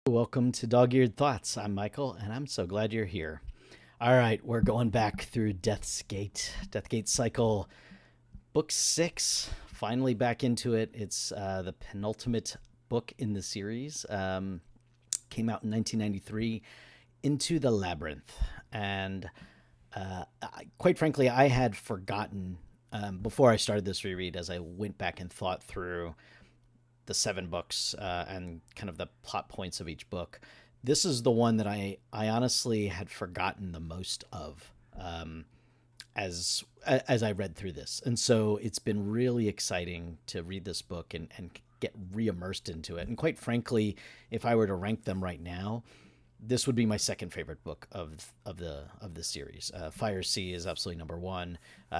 Welcome to Dog Eared Thoughts. I'm Michael, and I'm so glad you're here. All right, we're going back through Death's Gate Cycle, Book 6. Finally back into it. It's the penultimate book in the series. Came out in 1993, Into the Labyrinth. And quite frankly, I had forgotten before I started this reread as I went back and thought through the seven books and kind of the plot points of each book. This is the one that I honestly had forgotten the most of as I read through this, and so it's been really exciting to read this book and get re-immersed into it. And quite frankly, if I were to rank them right now, this would be my second favorite book of the series. Fire Sea is absolutely number one.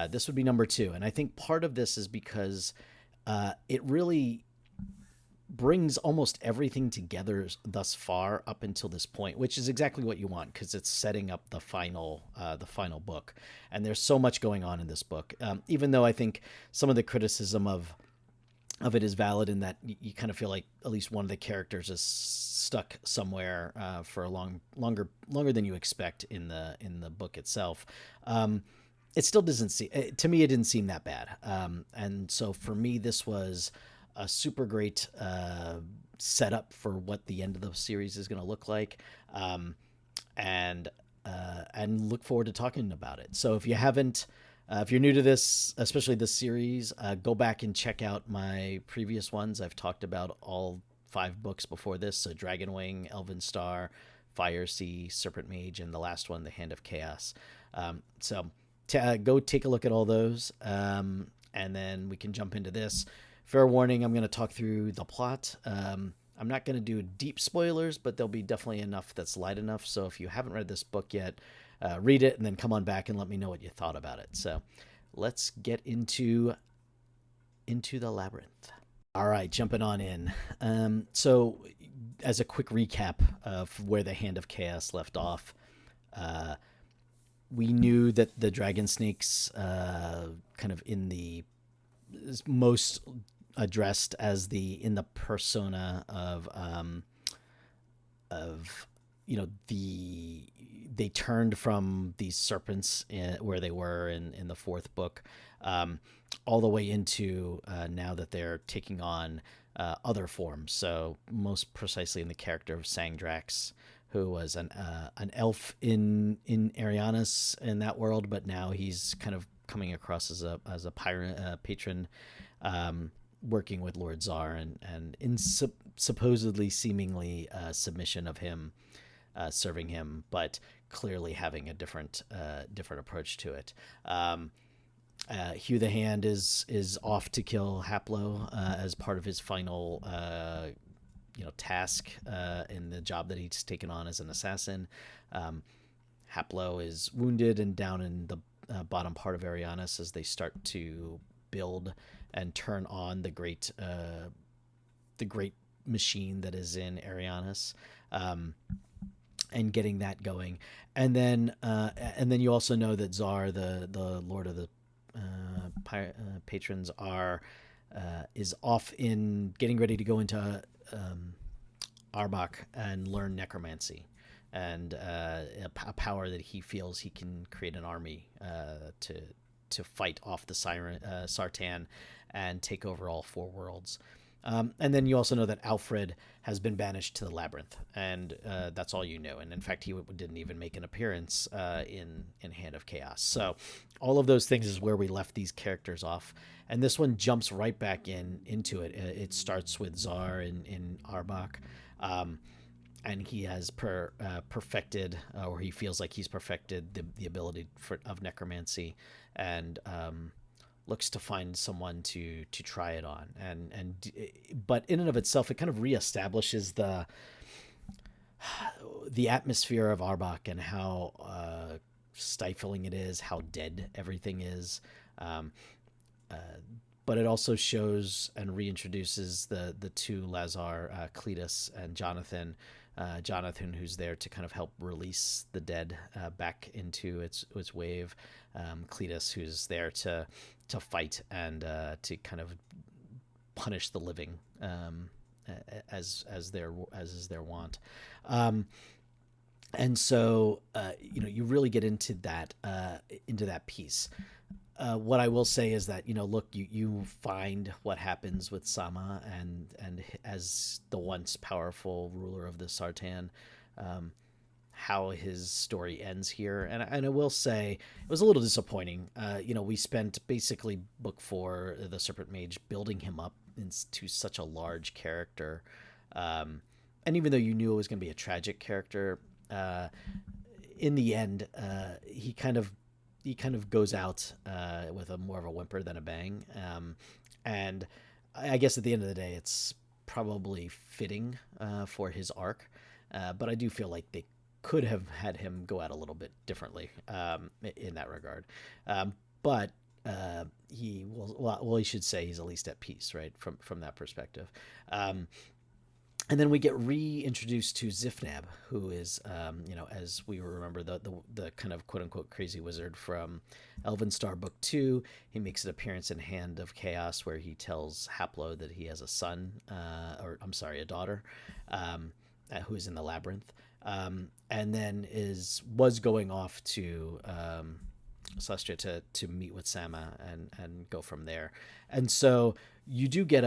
This would be number two, and I think part of this is because it really brings almost everything together thus far up until this point, which is exactly what you want because it's setting up the final book. And there's so much going on in this book. Even though I think some of the criticism of it is valid in that you kind of feel like at least one of the characters is stuck somewhere for a longer than you expect in the book itself. It still doesn't seem to me it didn't seem that bad. And so for me, this was a super great setup for what the end of the series is going to look like, and look forward to talking about it. So if you haven't, if you're new to this, especially this series, go back and check out my previous ones. I've talked about all five books before this: so Dragonwing, Elven Star, Fire Sea, Serpent Mage, and the last one, The Hand of Chaos. Go take a look at all those, and then we can jump into this. Fair warning, I'm going to talk through the plot. I'm not going to do deep spoilers, but there'll be definitely enough that's light enough. So if you haven't read this book yet, read it and then come on back and let me know what you thought about it. So let's get into the Labyrinth. All right, jumping on in. So as a quick recap of where the Hand of Chaos left off, uh, we knew that the dragon snakes, kind of in the most addressed as the in the persona of they turned from these serpents where they were in the fourth book, all the way into now that they're taking on other forms. So most precisely in the character of Sangdrax, who was an elf in Arianas in that world, but now he's kind of coming across as a pirate patron, working with Lord Czar and in supposedly seemingly submission of him, serving him, but clearly having a different approach to it. Hugh the Hand is off to kill Haplo as part of his final task in the job that he's taken on as an assassin. Haplo is wounded and down in the bottom part of Arianas as they start to build and turn on the great machine that is in Arianas, and getting that going. And then you also know that Czar, the Lord of the patrons, is off in getting ready to go into Arbok and learn necromancy, and a power that he feels he can create an army to fight off the Sartan and take over all four worlds. And then you also know that Alfred has been banished to the Labyrinth, and that's all you know. And in fact, he didn't even make an appearance in Hand of Chaos. So all of those things is where we left these characters off, and this one jumps right back into it. It starts with Czar in Arbok, and he has perfected, or he feels like he's perfected the ability of necromancy, and looks to find someone to try it on, but in and of itself, it kind of reestablishes the atmosphere of Arbok and how stifling it is, how dead everything is. Uh, but it also shows and reintroduces the two Lazar, Cletus and Jonathan. Jonathan, who's there to kind of help release the dead back into its wave. Cletus, who's there to fight and to kind of punish the living as is their wont. Um, and so you really get into that piece. What I will say is that look, you find what happens with Sama and as the once powerful ruler of the Sartan, um, how his story ends here. And I will say it was a little disappointing. We spent basically book four, the Serpent Mage, building him up into such a large character, um, and even though you knew it was going to be a tragic character, uh, in the end, he kind of goes out with a more of a whimper than a bang. And I guess at the end of the day, it's probably fitting for his arc. But I do feel like they could have had him go out a little bit differently in that regard. But he will. Well, he should say he's at least at peace, right? From that perspective. Um, and then we get reintroduced to Zifnab, who is, as we remember, the kind of quote unquote crazy wizard from Elven Star Book 2. He makes an appearance in Hand of Chaos, where he tells Haplo that he has a son, or I'm sorry, a daughter, who is in the Labyrinth, and then was going off to Celestia to meet with Sama and go from there. And so you do get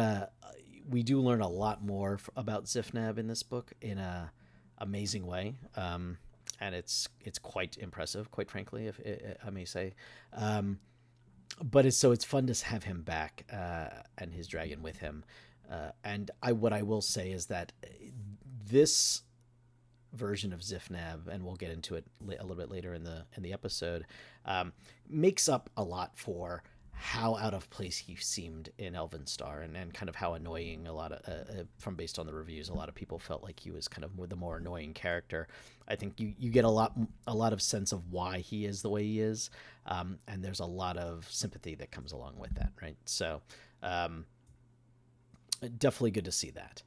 we do learn a lot more about Zifnab in this book in a amazing way, and it's quite impressive, quite frankly, if I may say. But it's fun to have him back and his dragon with him. And what I will say is that this version of Zifnab, and we'll get into it a little bit later in the episode, makes up a lot for how out of place he seemed in Elven Star, and kind of how annoying a lot of based on the reviews, a lot of people felt like he was kind of the more annoying character. I think you get a lot of sense of why he is the way he is, and there's a lot of sympathy that comes along with that, right? So definitely good to see that.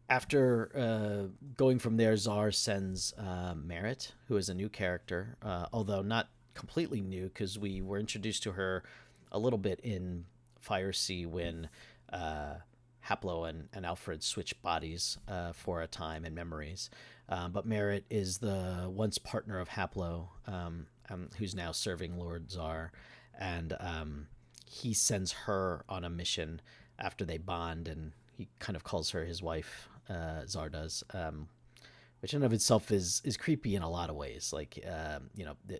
After going from there, Czar sends Merritt, who is a new character, although not completely new, because we were introduced to her a little bit in Firesea when Haplo and Alfred switch bodies for a time in memories. But Merritt is the once partner of Haplo, who's now serving Lord Czar, and he sends her on a mission after they bond, and he kind of calls her his wife, Czar does, which in and of itself is creepy in a lot of ways. Like,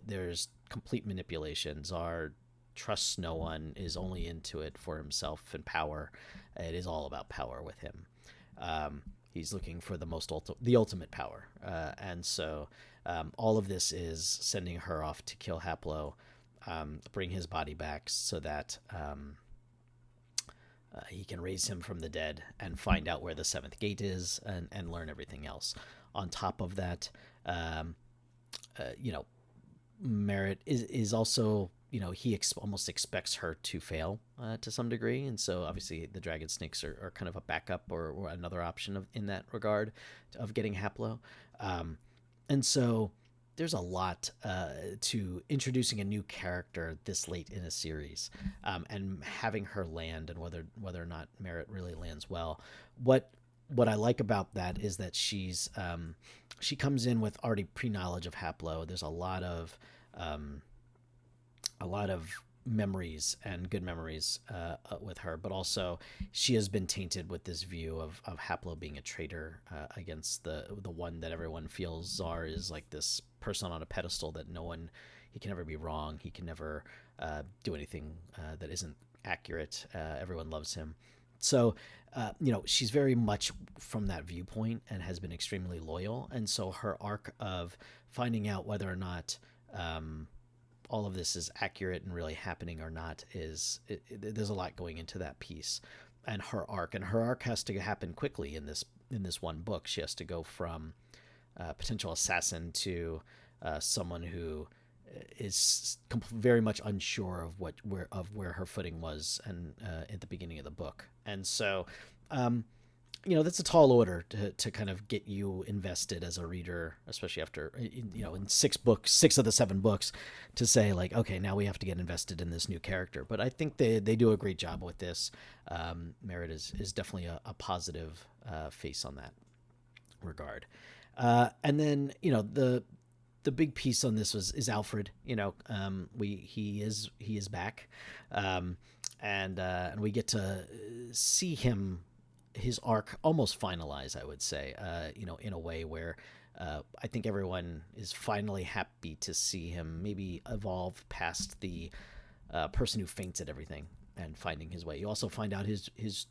there's complete manipulation. Czar trusts no one, is only into it for himself and power. It is all about power with him. He's looking for the ultimate power, and so all of this is sending her off to kill Haplo, bring his body back so that he can raise him from the dead and find out where the seventh gate is, and learn everything else. On top of that, Merritt is also, he almost expects her to fail to some degree. And so obviously the dragon snakes are kind of a backup or another option in that regard of getting Haplo. And so there's a lot to introducing a new character this late in a series, and having her land, and whether or not Merritt really lands well. What I like about that is that she comes in with already pre-knowledge of Haplo. There's a lot of memories, and good memories with her, but also she has been tainted with this view of Haplo being a traitor against the one that everyone feels Czar is like this person on a pedestal, that he can never be wrong, he can never do anything that isn't accurate, everyone loves him. So she's very much from that viewpoint and has been extremely loyal, and so her arc of finding out whether or not all of this is accurate and really happening or not there's a lot going into that piece. And her arc has to happen quickly in this one book. She has to go from potential assassin to someone who is very much unsure of where her footing was, and at the beginning of the book. And so that's a tall order to kind of get you invested as a reader, especially after, in six of the seven books, to say like, okay, now we have to get invested in this new character. But I think they do a great job with this. Merritt is definitely a positive face on that regard. And then, the big piece on this is Alfred. He is back, and we get to see his arc almost finalize. I would say, in a way where I think everyone is finally happy to see him maybe evolve past the person who faints at everything and finding his way. You also find out his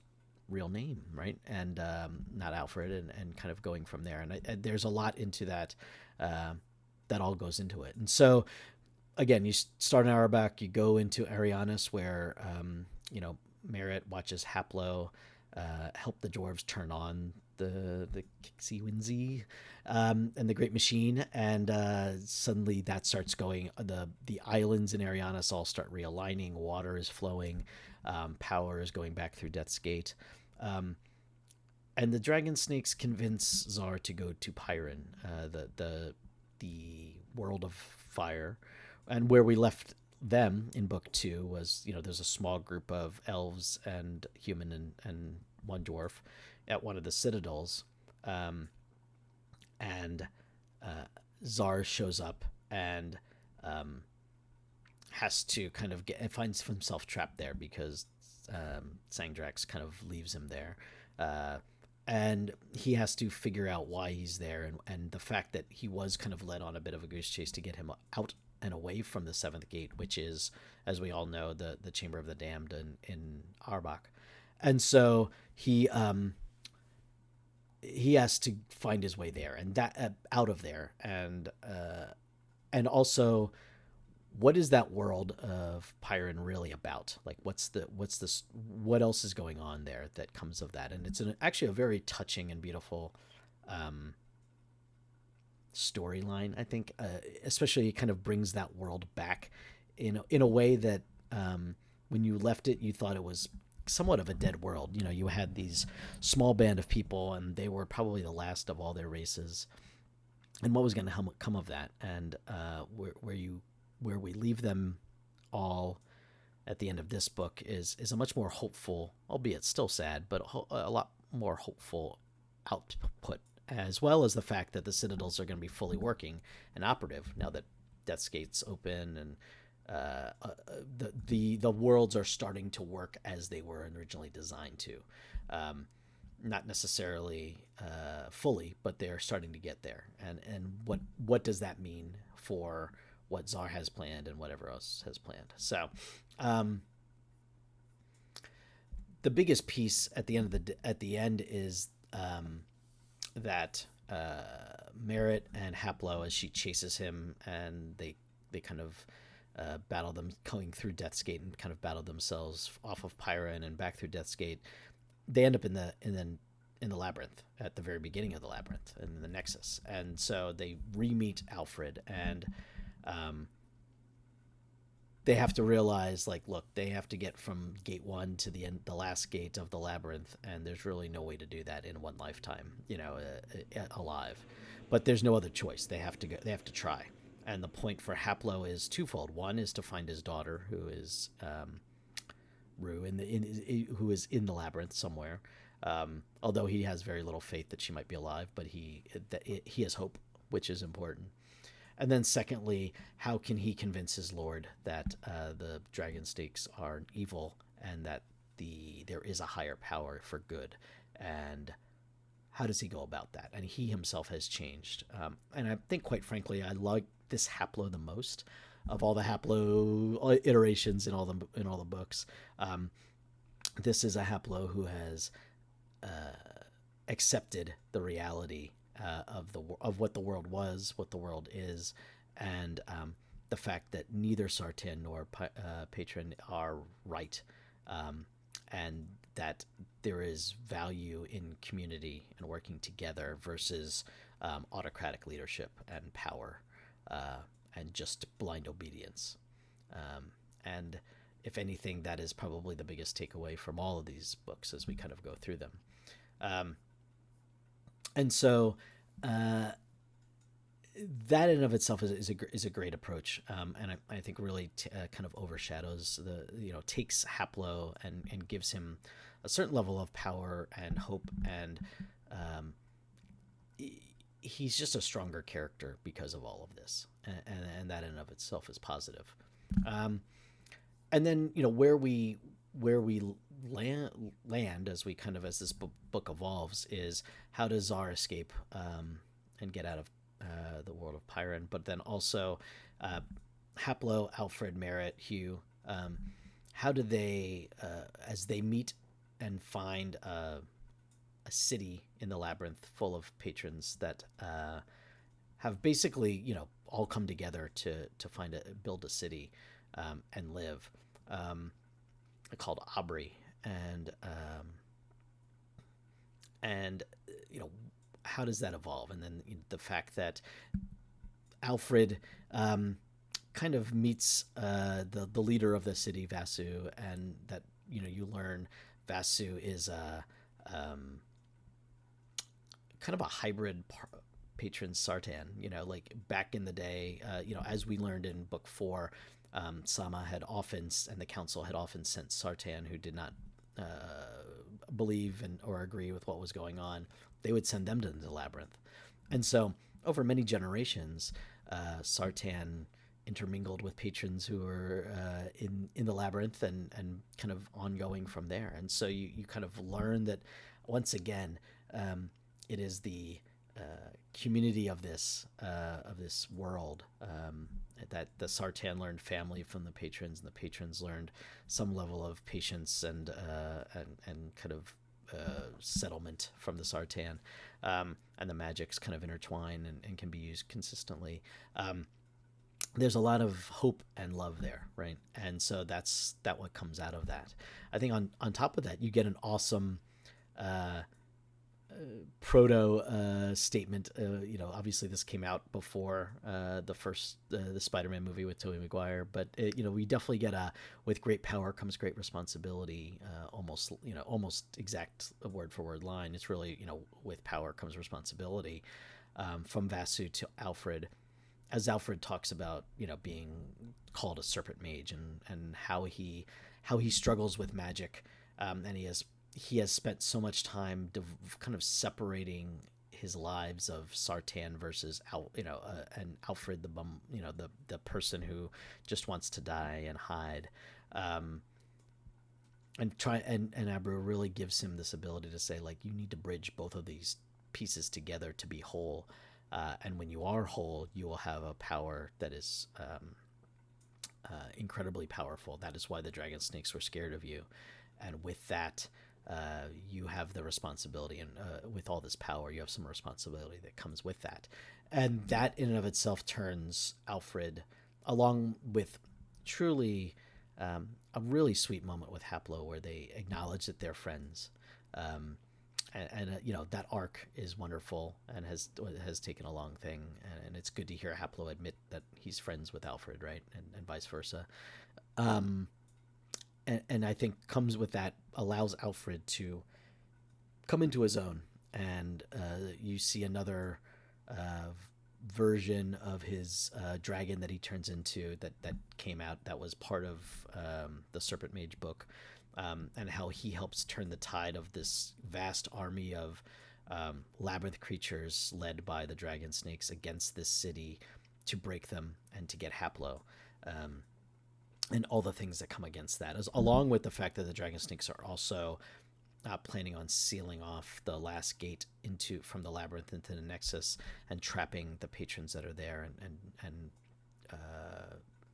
real name, right? And not Alfred, and kind of going from there. And there's a lot into that. That all goes into it. And so, again, you start an hour back, you go into Arianis, where Merritt watches Haplo help the dwarves turn on the Kixie Winzy and the Great Machine, and suddenly that starts going. The islands in Arianis all start realigning. Water is flowing, power is going back through Death's Gate, and the dragon snakes convince Zar to go to Pyron, the world of fire, and where we left them in book 2 was, there's a small group of elves and human and one dwarf at one of the citadels, and Zar shows up and has to kind of finds himself trapped there because Sangdrax kind of leaves him there. And he has to figure out why he's there, and the fact that he was kind of led on a bit of a goose chase to get him out and away from the seventh gate, which is, as we all know, the Chamber of the Damned in Arbok. And so he has to find his way there, and that out of there, and also, what is that world of Pyron really about? Like, what else is going on there that comes of that? And it's actually a very touching and beautiful storyline, I think, especially it kind of brings that world back in a way that when you left it, you thought it was somewhat of a dead world. You had these small band of people, and they were probably the last of all their races. And what was going to come of that? And where we leave them all at the end of this book is a much more hopeful, albeit still sad, but a lot more hopeful output, as well as the fact that the citadels are going to be fully working and operative now that Death's Gate's open, and the worlds are starting to work as they were originally designed to. Not necessarily fully, but they're starting to get there. And what does that mean for what Zar has planned and whatever else has planned? So, the biggest piece at the end is that Merritt and Haplo, as she chases him, and they kind of battle them going through Death's Gate, and kind of battle themselves off of Pyron and back through Death's Gate. They end up in the labyrinth at the very beginning of the labyrinth, in the Nexus, and so they re-meet Alfred, and they have to realize, like, look, they have to get from gate 1 to the last gate of the labyrinth, and there's really no way to do that in one lifetime, alive. But there's no other choice. They have to go. They have to try. And the point for Haplo is twofold. One is to find his daughter, who is Rue, who is in the labyrinth somewhere. Although he has very little faith that she might be alive, but he has hope, which is important. And then secondly, how can he convince his lord that the dragon stakes are evil, and that there is a higher power for good? And how does he go about that? And he himself has changed. And I think, quite frankly, I like this Haplo the most of all the Haplo iterations in all the books. This is a Haplo who has accepted the reality of what the world was, what the world is, and the fact that neither Sartyn nor Patron are right, and that there is value in community and working together versus autocratic leadership and power, and just blind obedience. And if anything, that is probably the biggest takeaway from all of these books as we kind of go through them. And so uh, that in of itself is a great approach, and I think really kind of overshadows takes Haplo and gives him a certain level of power and hope, and um, he's just a stronger character because of all of this, and that in of itself is positive. Um, and then where we land as we kind of as this book evolves is how does Zar escape and get out of the world of Pyron, but then also uh, Haplo, Alfred, Merritt, Hugh. How do they, as they meet and find a city in the labyrinth full of patrons that have basically, all come together to build a city and live, called Aubrey, and you know how does that evolve, and then the fact that Alfred kind of meets the leader of the city, Vasu, and that you learn Vasu is a kind of a hybrid patron Sartan. Like back in the day, as we learned in book 4, Sama had often and the council had often sent Sartan, who did not believe or agree with what was going on. They would send them to the labyrinth, and so over many generations, Sartan intermingled with patrons who were in the labyrinth, and kind of ongoing from there. And so you kind of learn that once again, it is the community of this world, that the Sartan learned family from the patrons, and the patrons learned some level of patience and kind of settlement from the Sartan, and the magics kind of intertwine and can be used consistently. There's a lot of hope and love there, right? And so that's what comes out of that. I think on top of that, you get an awesome proto statement. Obviously this came out before the Spider-Man movie with Tobey Maguire, but we definitely get with great power comes great responsibility. Almost exact word for word line. It's really with power comes responsibility, from Vasu to Alfred, as Alfred talks about being called a serpent mage, and how he struggles with magic, and he has spent so much time kind of separating his lives of Sartan versus and Alfred, the bum, the person who just wants to die and hide, and try and Abreu really gives him this ability to say, like, you need to bridge both of these pieces together to be whole, and when you are whole, you will have a power that is incredibly powerful. That is why the dragon snakes were scared of you, and with that, you have the responsibility, and with all this power, you have some responsibility that comes with that, and that in and of itself turns Alfred, along with truly a really sweet moment with Haplo, where they acknowledge that they're friends, and that arc is wonderful and has taken a long thing, and it's good to hear Haplo admit that he's friends with Alfred, right, and vice versa. And I think comes with that, allows Alfred to come into his own, and you see another version of his dragon that he turns into, that came out, that was part of the Serpent Mage book, and how he helps turn the tide of this vast army of labyrinth creatures led by the dragon snakes against this city to break them and to get Haplo. And all the things that come against that, along with the fact that the dragon snakes are also planning on sealing off the last gate from the labyrinth into the nexus, and trapping the patrons that are there,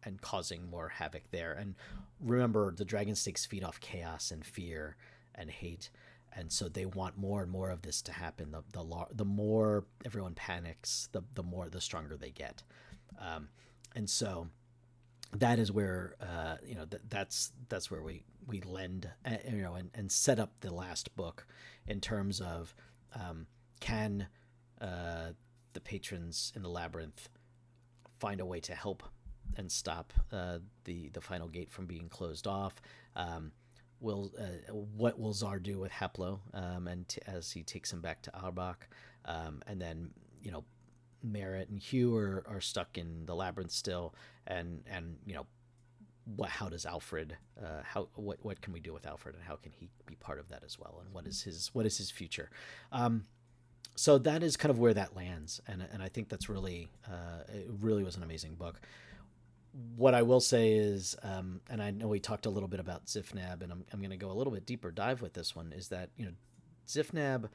and causing more havoc there. And remember, the dragon snakes feed off chaos and fear and hate, and so they want more and more of this to happen. The more everyone panics, the stronger they get, and so that is where that's where we lend, and set up the last book in terms of, can the patrons in the labyrinth find a way to help and stop the final gate from being closed off? what will Zar do with Heplo, as he takes him back to Arbok, and then Merritt and Hugh are stuck in the labyrinth still, and how does Alfred what can we do with Alfred, and how can he be part of that as well, and what is his future. So that is kind of where that lands, and I think that's really it really was an amazing book. What I will say is, and I know we talked a little bit about Zifnab, and I'm going to go a little bit deeper dive with this one, is that Zifnab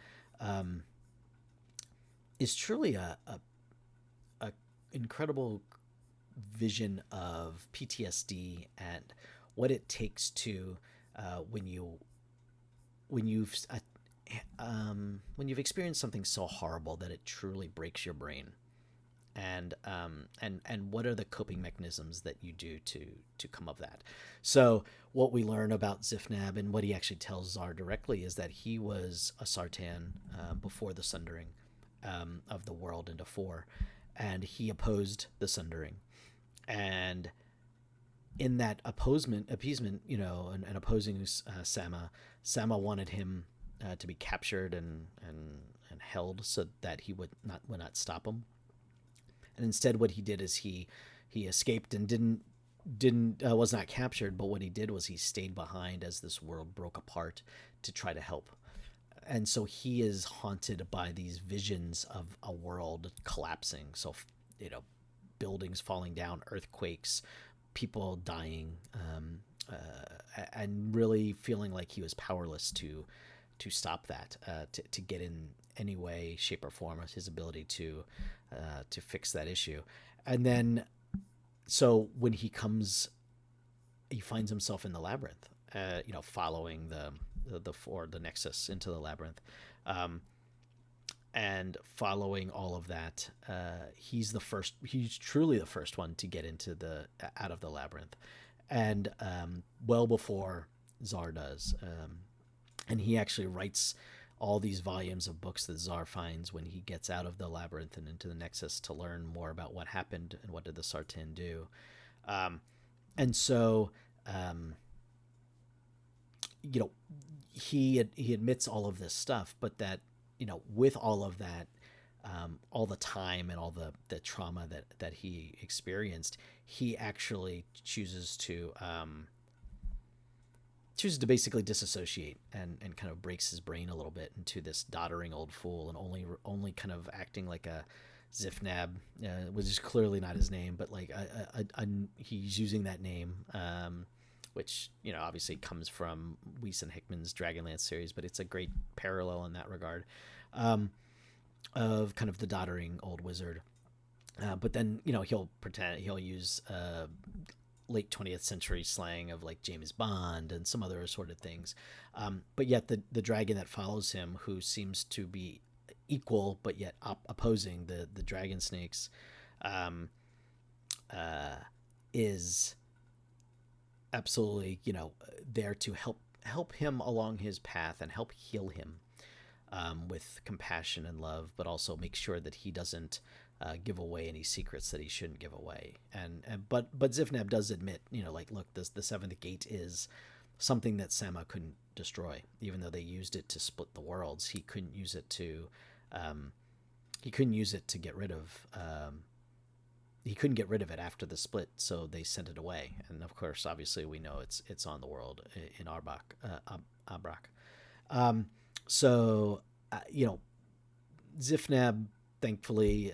is truly a incredible vision of PTSD and what it takes to when you've when you've experienced something so horrible that it truly breaks your brain, and what are the coping mechanisms that you do to come of that. So what we learn about Zifnab and what he actually tells Zar directly is that he was a Sartan before the sundering of the world into four, and he opposed the sundering. And in that appeasement, and opposing Sama wanted him to be captured and held so that he would not stop him. And instead, what he did is he escaped and didn't was not captured. But what he did was he stayed behind as this world broke apart to try to help. And so he is haunted by these visions of a world collapsing. So buildings falling down, earthquakes, people dying, and really feeling like he was powerless to stop that, to get in any way, shape, or form of his ability to fix that issue. And then, so when he finds himself in the labyrinth, following the nexus into the labyrinth, and following all of that, he's truly the first one to get out of the labyrinth, and well before Zar does. And he actually writes all these volumes of books that Zar finds when he gets out of the labyrinth and into the nexus to learn more about what happened and what did the Sartan do. And so, he admits all of this stuff, but that, with all of that, all the time and all the trauma that he experienced, he actually chooses to basically disassociate and kind of breaks his brain a little bit into this doddering old fool, and only kind of acting like a Zifnab, which is clearly not his name, but like he's using that name, which obviously comes from Weiss and Hickman's Dragonlance series, but it's a great parallel in that regard, of kind of the doddering old wizard. But then he'll use late 20th century slang of like James Bond and some other assorted things. But yet the dragon that follows him, who seems to be equal but yet opposing the dragon snakes, is absolutely there to help him along his path and help heal him, with compassion and love, but also make sure that he doesn't give away any secrets that he shouldn't give away. But Zifnab does admit, look, the seventh gate is something that Sama couldn't destroy, even though they used it to split the worlds. He couldn't use it to get rid of. He couldn't get rid of it after the split, so they sent it away. And of course, obviously, we know it's on the world in Arbok. So Zifnab, thankfully,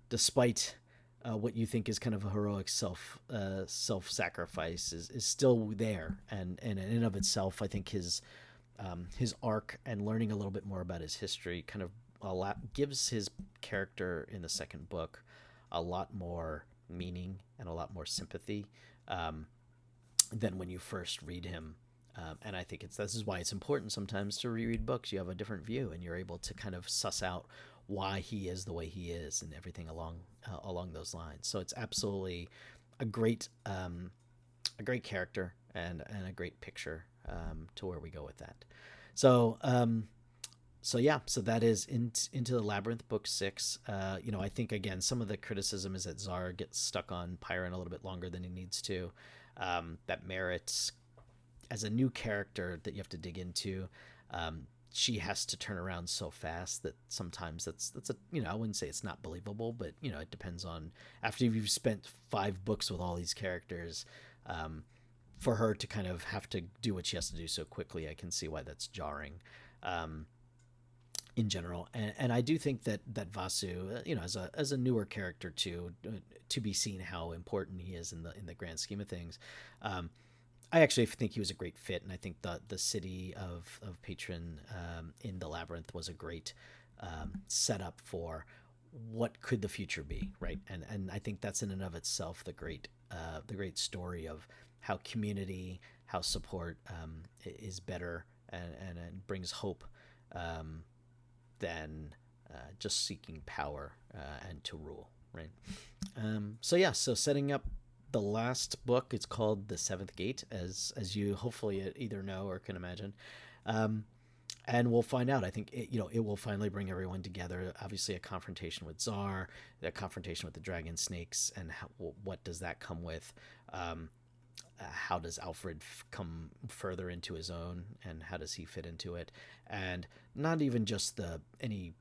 despite what you think is kind of a heroic self-sacrifice, is still there, and in and of itself, I think his arc and learning a little bit more about his history kind of gives his character in the second book a lot more meaning and a lot more sympathy than when you first read him. And I think this is why it's important sometimes to reread books. You have a different view, and you're able to kind of suss out why he is the way he is and everything along those lines. So it's absolutely a great character and a great picture to where we go with that. So so that is Into the Labyrinth, book 6. I think again some of the criticism is that Zar gets stuck on Pyron a little bit longer than he needs to. That Merritt's as a new character that you have to dig into, she has to turn around so fast that sometimes that's a, you know, I wouldn't say it's not believable, but you know, it depends on, after you've spent 5 books with all these characters, um, for her to kind of have to do what she has to do so quickly, I can see why that's jarring. Um, in general, and I do think that Vasu, you know, as a newer character too, to be seen how important he is in the grand scheme of things. Um, I actually think he was a great fit, and I think the city of Patron, in the Labyrinth was a great, setup for what could the future be, right? And I think that's in and of itself the great story of how community, how support, is better, and brings hope, um, than, just seeking power, and to rule, right? So yeah, so setting up the last book, it's called The Seventh Gate, as you hopefully either know or can imagine. Um, and we'll find out. I think it will finally bring everyone together. Obviously, a confrontation with Czar, a confrontation with the dragon snakes, and what does that come with? Um, how does Alfred come further into his own, and how does he fit into it? And not even just the any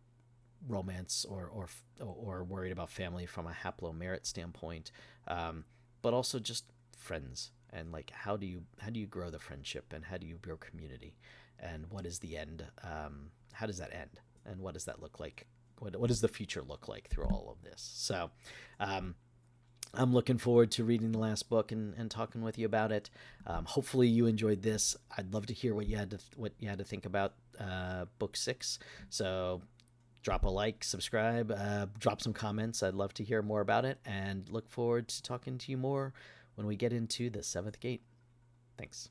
romance or worried about family from a haplomerit standpoint, um, but also just friends, and like how do you grow the friendship, and how do you grow community, and what is the end? How does that end, and what does that look like? What does the future look like through all of this? So, um, I'm looking forward to reading the last book and talking with you about it. Hopefully you enjoyed this. I'd love to hear what you had to think about, book 6. So drop a like, subscribe, drop some comments. I'd love to hear more about it, and look forward to talking to you more when we get into the Seventh Gate. Thanks.